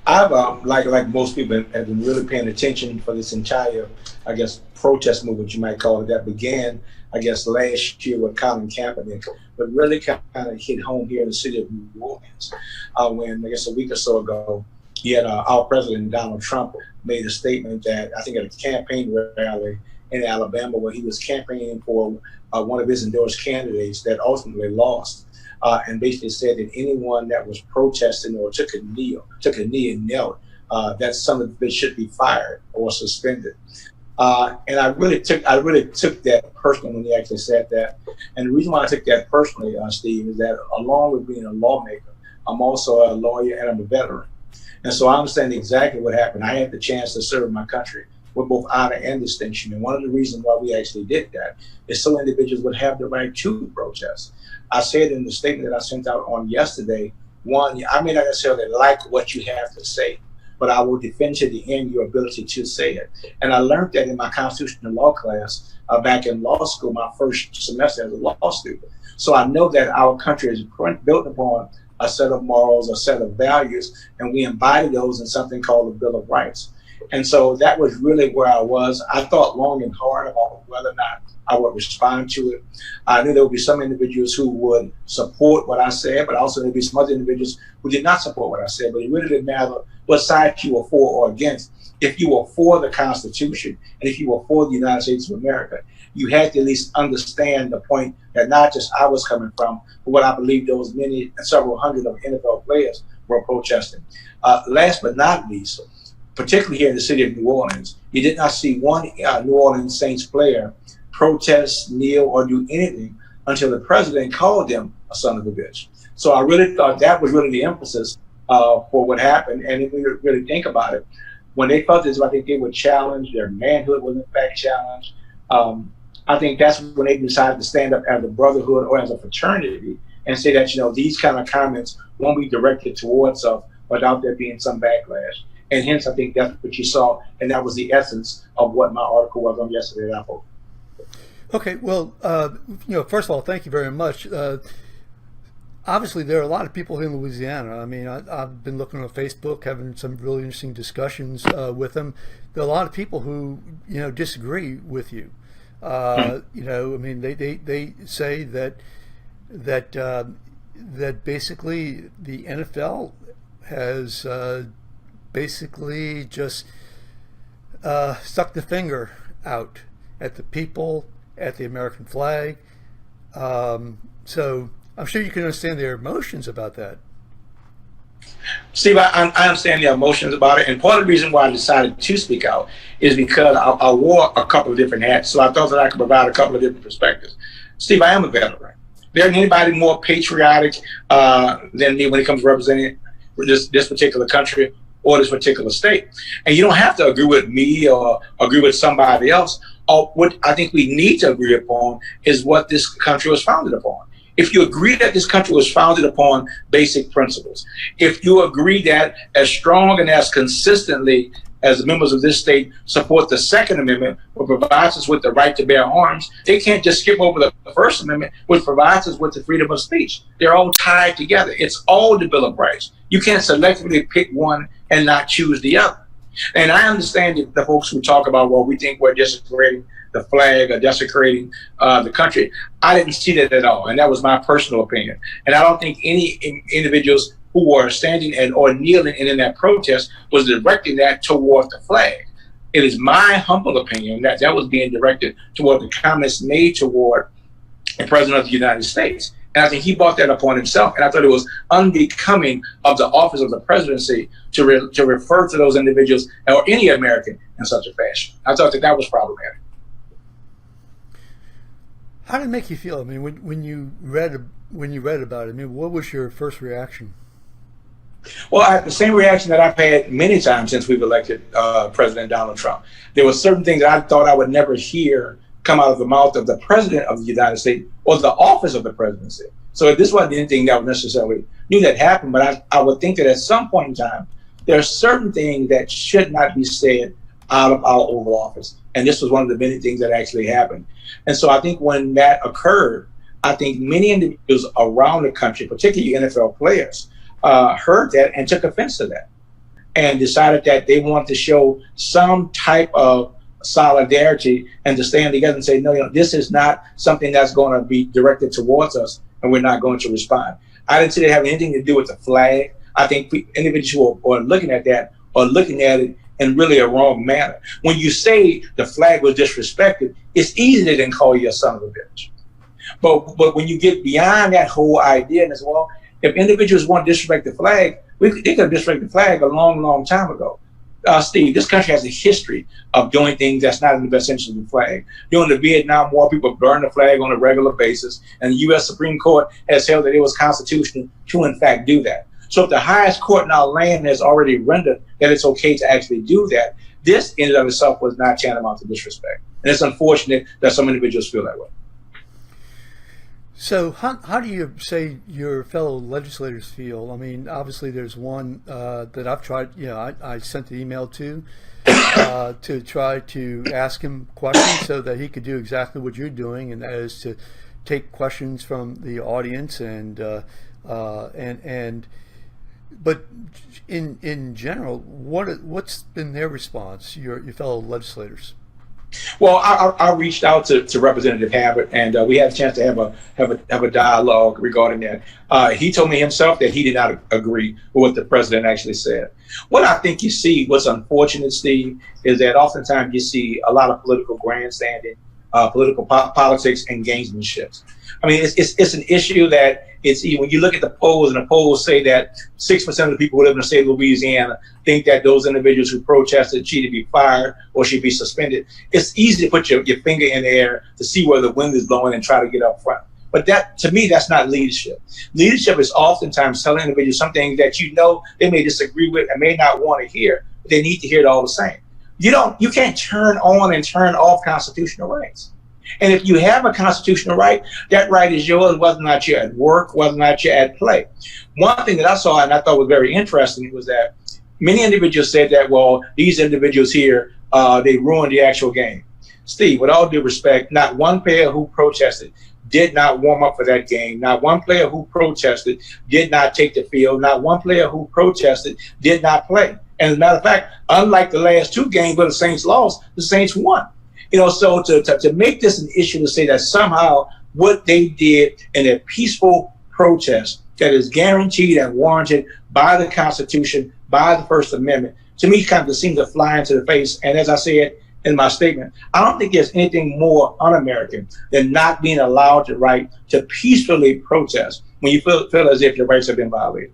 I've like most people have been really paying attention for this entire, I guess, protest movement you might call it that began, I guess, last year with Colin Kaepernick, but really kind of hit home here in the city of New Orleans when I guess a week or so ago, yet our president Donald Trump made a statement that I think at a campaign rally in Alabama where he was campaigning for one of his endorsed candidates that ultimately lost. And basically said that anyone that was protesting or took a knee and knelt, that some of it should be fired or suspended. And I really took that personally when he actually said that. And the reason why I took that personally, Steve, is that along with being a lawmaker, I'm also a lawyer and I'm a veteran. And so I understand exactly what happened. I had the chance to serve my country with both honor and distinction. And one of the reasons why we actually did that is so individuals would have the right to protest. I said in the statement that I sent out on yesterday, one, I may not necessarily like what you have to say, but I will defend to the end your ability to say it. And I learned that in my constitutional law class back in law school, my first semester as a law student. So I know that our country is built upon a set of morals, a set of values, and we embody those in something called the Bill of Rights. And so that was really where I was. I thought long and hard about whether or not I would respond to it. I knew there would be some individuals who would support what I said, but also there'd be some other individuals who did not support what I said. But it really didn't matter what side you were for or against. If you were for the Constitution and if you were for the United States of America, you had to at least understand the point that not just I was coming from, but what I believe those many, several hundred of NFL players were protesting. Last but not least, particularly here in the city of New Orleans, you did not see one New Orleans Saints player protest, kneel, or do anything until the president called them a son of a bitch. So I really thought that was really the emphasis for what happened. And if we really think about it, when they felt this, I think they were challenged, their manhood was in fact challenged. I think that's when they decided to stand up as a brotherhood or as a fraternity and say that, you know, these kind of comments won't be directed towards us without there being some backlash. And hence, I think that's what you saw, and that was the essence of what my article was on yesterday at Apple. Okay, well, first of all, thank you very much. Obviously, there are a lot of people in Louisiana. I mean, I've been looking on Facebook, having some really interesting discussions with them. There are a lot of people who, disagree with you. I mean, they say that basically the NFL has basically just stuck the finger out at the people, at the American flag. So I'm sure you can understand their emotions about that. Steve, I understand the emotions about it, and part of the reason why I decided to speak out is because I wore a couple of different hats, so I thought that I could provide a couple of different perspectives. Steve, I am a veteran. There isn't anybody more patriotic than me when it comes to representing this particular country or this particular state. And you don't have to agree with me or agree with somebody else. What I think we need to agree upon is what this country was founded upon. If you agree that this country was founded upon basic principles, if you agree that as strong and as consistently as the members of this state support the Second Amendment, which provides us with the right to bear arms, they can't just skip over the First Amendment, which provides us with the freedom of speech. They're all tied together. It's all the Bill of Rights. You can't selectively pick one and not choose the other. And I understand the folks who talk about, well, we think we're desecrating the flag or desecrating the country. I didn't see that at all, and that was my personal opinion. And I don't think any individuals who were standing or kneeling in that protest was directing that toward the flag. It is my humble opinion that that was being directed toward the comments made toward the President of the United States. And I think he brought that upon himself. And I thought it was unbecoming of the office of the presidency to refer to those individuals or any American in such a fashion. I thought that was problematic. How did it make you feel? I mean, when you read about it, I mean, what was your first reaction? Well, I had the same reaction that I've had many times since we've elected President Donald Trump. There were certain things that I thought I would never hear come out of the mouth of the President of the United States or the office of the presidency. So this wasn't anything that was necessarily knew that happened, but I would think that at some point in time, there are certain things that should not be said out of our Oval Office. And this was one of the many things that actually happened. And so I think when that occurred, I think many individuals around the country, particularly NFL players, heard that and took offense to that. and decided that they wanted to show some type of solidarity and to stand together and say, no, this is not something that's going to be directed towards us, and we're not going to respond. I didn't see it having anything to do with the flag. I think individuals who are looking at that are looking at it in really a wrong manner. When you say the flag was disrespected, it's easy to then call you a son of a bitch. But when you get beyond that whole idea and as well, if individuals want to disrespect the flag, they could have disrespected the flag a long, long time ago. Steve, this country has a history of doing things that's not in the best interest of the flag. During the Vietnam War, people burned the flag on a regular basis, and the U.S. Supreme Court has held that it was constitutional to, in fact, do that. So if the highest court in our land has already rendered that it's okay to actually do that, this in and of itself was not tantamount to disrespect. And it's unfortunate that some individuals feel that way. So how do you say your fellow legislators feel? I mean, obviously there's one that I've tried, I sent the email to try to ask him questions so that he could do exactly what you're doing, and that is to take questions from the audience but in general, what's been their response, your fellow legislators? Well, I reached out to Representative Habit, and we had a chance to have a dialogue regarding that. He told me himself that he did not agree with what the president actually said. What I think you see, what's unfortunate, Steve, is that oftentimes you see a lot of political grandstanding, political politics, and gamesmanship. I mean, it's an issue that when you look at the polls, and the polls say that 6% of the people who live in the state of Louisiana think that those individuals who protested should be fired or should be suspended. It's easy to put your finger in the air to see where the wind is blowing and try to get up front. But that, to me, that's not leadership. Leadership is oftentimes telling individuals something that they may disagree with and may not want to hear, but they need to hear it all the same. You can't turn on and turn off constitutional rights. And if you have a constitutional right, that right is yours, whether or not you're at work, whether or not you're at play. One thing that I saw and I thought was very interesting was that many individuals said that, well, these individuals here, they ruined the actual game. Steve, with all due respect, not one player who protested did not warm up for that game. Not one player who protested did not take the field. Not one player who protested did not play. And as a matter of fact, unlike the last two games where the Saints lost, the Saints won. So to make this an issue to say that somehow what they did in a peaceful protest that is guaranteed and warranted by the Constitution, by the First Amendment, to me kind of seems to fly into the face. And as I said in my statement, I don't think there's anything more un-American than not being allowed the right to peacefully protest when you feel as if your rights have been violated.